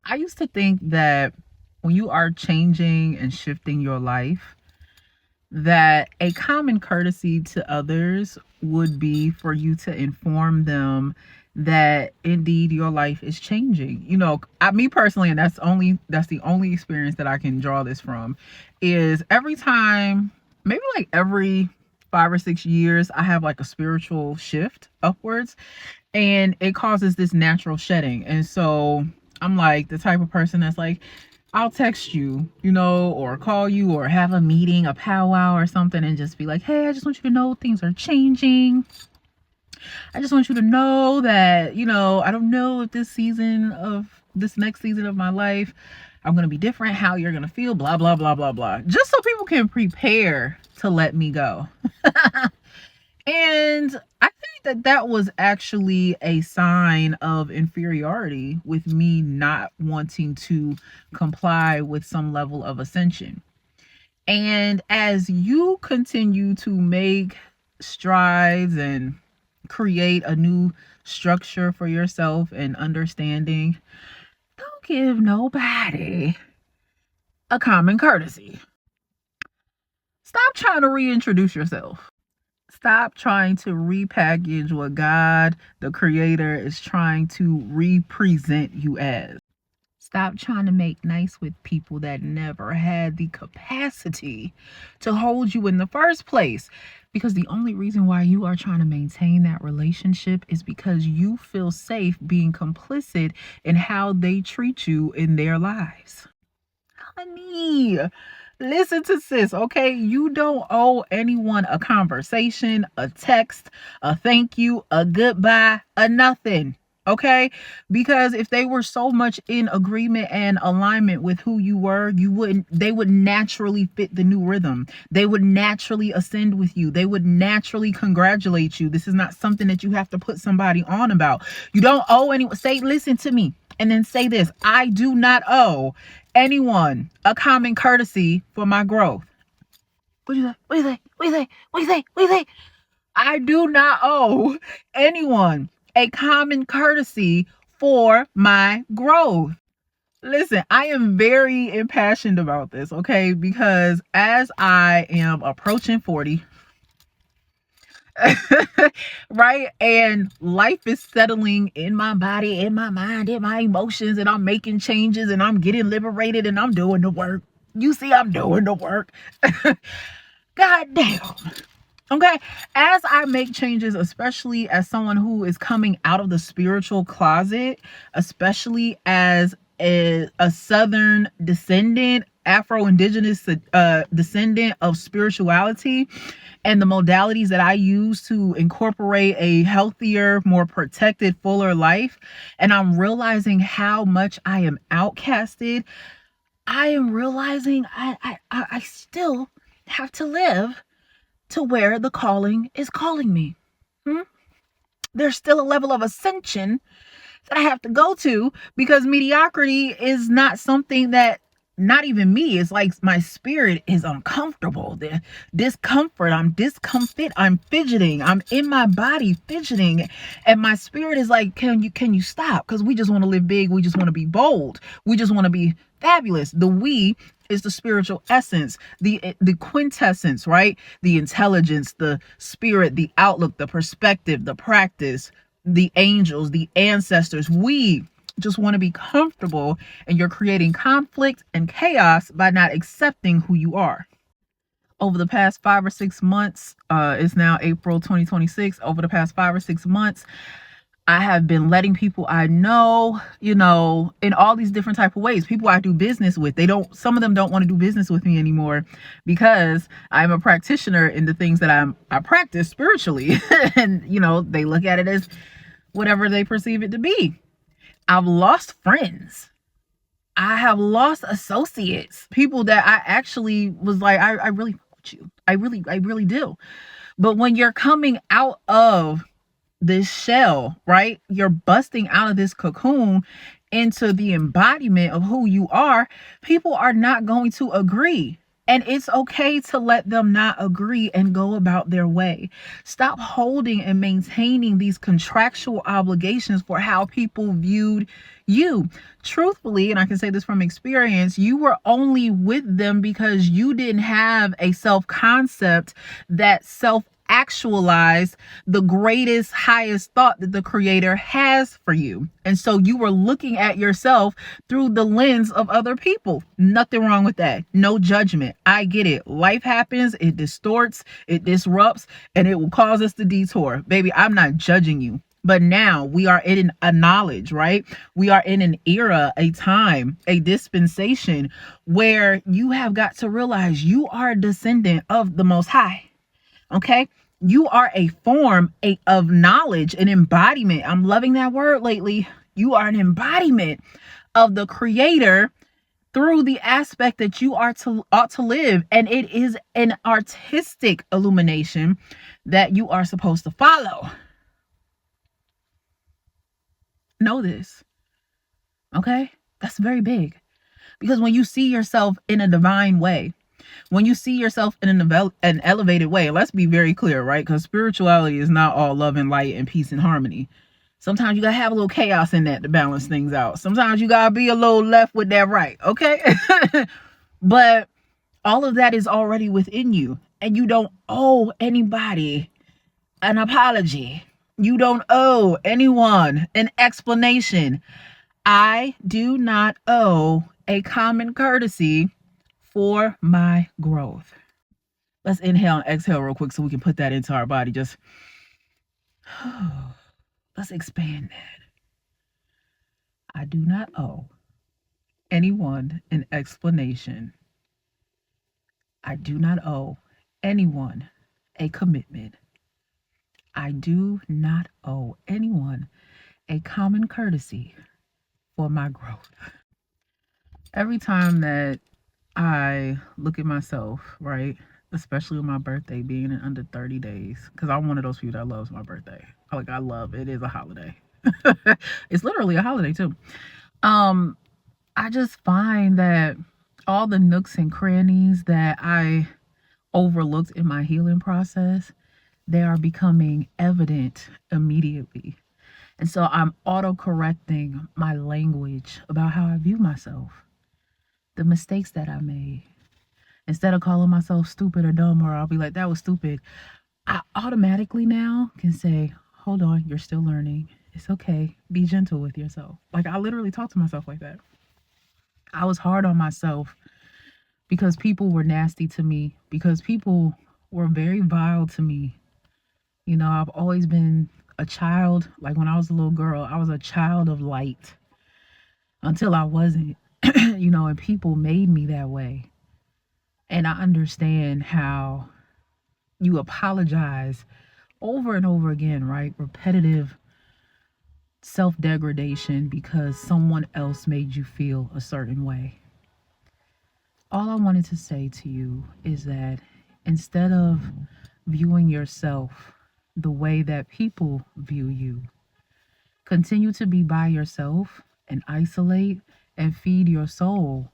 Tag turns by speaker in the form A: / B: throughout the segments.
A: I used to think that when you are changing and shifting your life, that a common courtesy to others would be for you to inform them that indeed your life is changing. Me personally, and that's the only experience that I can draw this from, is every time, maybe like every 5 or 6 years, I have like a spiritual shift upwards, and it causes this natural shedding. And so I'm like the type of person that's like, I'll text you, or call you, or have a meeting, a powwow or something, and just be like, hey, I just want you to know things are changing. I just want you to know that, I don't know if this next season of my life, I'm going to be different, how you're going to feel, blah, blah, blah, blah, blah. Just so people can prepare to let me go. And I think that was actually a sign of inferiority with me not wanting to comply with some level of ascension. And as you continue to make strides and create a new structure for yourself and understanding, don't give nobody a common courtesy. Stop trying to reintroduce yourself. Stop trying to repackage what God, the Creator, is trying to represent you as. Stop trying to make nice with people that never had the capacity to hold you in the first place. Because the only reason why you are trying to maintain that relationship is because you feel safe being complicit in how they treat you in their lives. Honey, listen to sis, okay? You don't owe anyone a conversation, a text, a thank you, a goodbye, a nothing, okay? Because if they were so much in agreement and alignment with who you were, they would naturally fit the new rhythm. They would naturally ascend with you. They would naturally congratulate you. This is not something that you have to put somebody on about. You don't owe anyone. Listen to me. And then say this: I do not owe anyone a common courtesy for my growth. What do you say? I do not owe anyone a common courtesy for my growth. Listen, I am very impassioned about this, okay? Because as I am approaching 40, right, and life is settling in my body, in my mind, in my emotions, and I'm making changes, and I'm getting liberated, and I'm doing the work. You see, I'm doing the work. God damn. Okay, as I make changes, especially as someone who is coming out of the spiritual closet, especially as a Southern descendant, Afro-Indigenous descendant of spirituality, and the modalities that I use to incorporate a healthier, more protected, fuller life, and I'm realizing how much I am outcasted, I am realizing I still have to live to where the calling is calling me. There's still a level of ascension that I have to go to, because mediocrity is not something that, not even me, it's like my spirit is uncomfortable. The discomfort, I'm discomfit, I'm fidgeting, I'm in my body fidgeting, and my spirit is like, can you stop? Because we just want to live big, we just want to be bold, we just want to be fabulous. The we is the spiritual essence, the quintessence, right? The intelligence, the spirit, the outlook, the perspective, the practice, the angels, the ancestors. We just want to be comfortable, and you're creating conflict and chaos by not accepting who you are. Over the past 5 or 6 months, it's now April 2026. Over the past 5 or 6 months, I have been letting people I know, in all these different type of ways. People I do business with, some of them don't want to do business with me anymore because I'm a practitioner in the things that I practice spiritually. And, they look at it as whatever they perceive it to be. I've lost friends. I have lost associates, people that I actually was like, I really want you. I really do. But when you're coming out of this shell, right? You're busting out of this cocoon into the embodiment of who you are. People are not going to agree. And it's okay to let them not agree and go about their way. Stop holding and maintaining these contractual obligations for how people viewed you. Truthfully, and I can say this from experience, you were only with them because you didn't have a self concept that self actualize the greatest, highest thought that the creator has for you. And so you were looking at yourself through the lens of other people. Nothing wrong with that. No judgment. I get it. Life happens, it distorts, it disrupts, and it will cause us to detour. Baby, I'm not judging you. But now we are in a knowledge, right? We are in an era, a time, a dispensation where you have got to realize you are a descendant of the Most High. Okay? You are a form of knowledge, an embodiment. I'm loving that word lately. You are an embodiment of the creator through the aspect that you ought to live. And it is an artistic illumination that you are supposed to follow. Know this. Okay? That's very big. Because when you see yourself in a divine way, when you see yourself in an elevated way, let's be very clear, right? Because spirituality is not all love and light and peace and harmony. Sometimes you got to have a little chaos in that to balance things out. Sometimes you got to be a little left with that right, okay? But all of that is already within you. And you don't owe anybody an apology. You don't owe anyone an explanation. I do not owe a common courtesy for my growth. Let's inhale and exhale real quick so we can put that into our body. Just let's expand that. I do not owe anyone an explanation. I do not owe anyone a commitment. I do not owe anyone a common courtesy for my growth. Every time that I look at myself, right, especially with my birthday being in under 30 days, because I'm one of those people that loves my birthday. Like, I love it. It is a holiday. It's literally a holiday too. I just find that all the nooks and crannies that I overlooked in my healing process, they are becoming evident immediately. And so I'm auto-correcting my language about how I view myself, the mistakes that I made. Instead of calling myself stupid or dumb, or I'll be like, that was stupid, I automatically now can say, hold on, you're still learning. It's okay. Be gentle with yourself. Like, I literally talk to myself like that. I was hard on myself because people were nasty to me, because people were very vile to me. You know, I've always been a child. Like, when I was a little girl, I was a child of light until I wasn't, you know, and people made me that way. And I understand how you apologize over and over again, right? Repetitive self-degradation because someone else made you feel a certain way. All I wanted to say to you is that instead of viewing yourself the way that people view you, continue to be by yourself and isolate and feed your soul.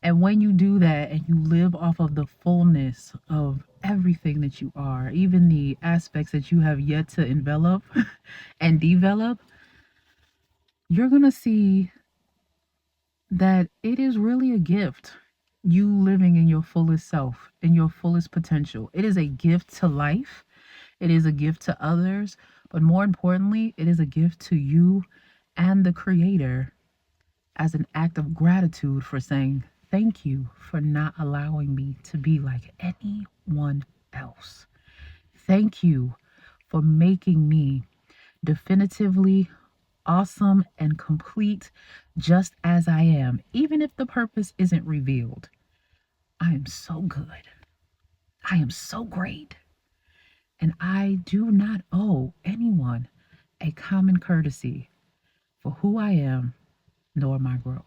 A: And when you do that and you live off of the fullness of everything that you are, even the aspects that you have yet to envelop and develop, you're going to see that it is really a gift. You living in your fullest self, in your fullest potential. It is a gift to life. It is a gift to others. But more importantly, it is a gift to you and the Creator as an act of gratitude for saying, thank you for not allowing me to be like anyone else. Thank you for making me definitively awesome and complete just as I am, even if the purpose isn't revealed. I am so good. I am so great. And I do not owe anyone a common courtesy for who I am nor my growth.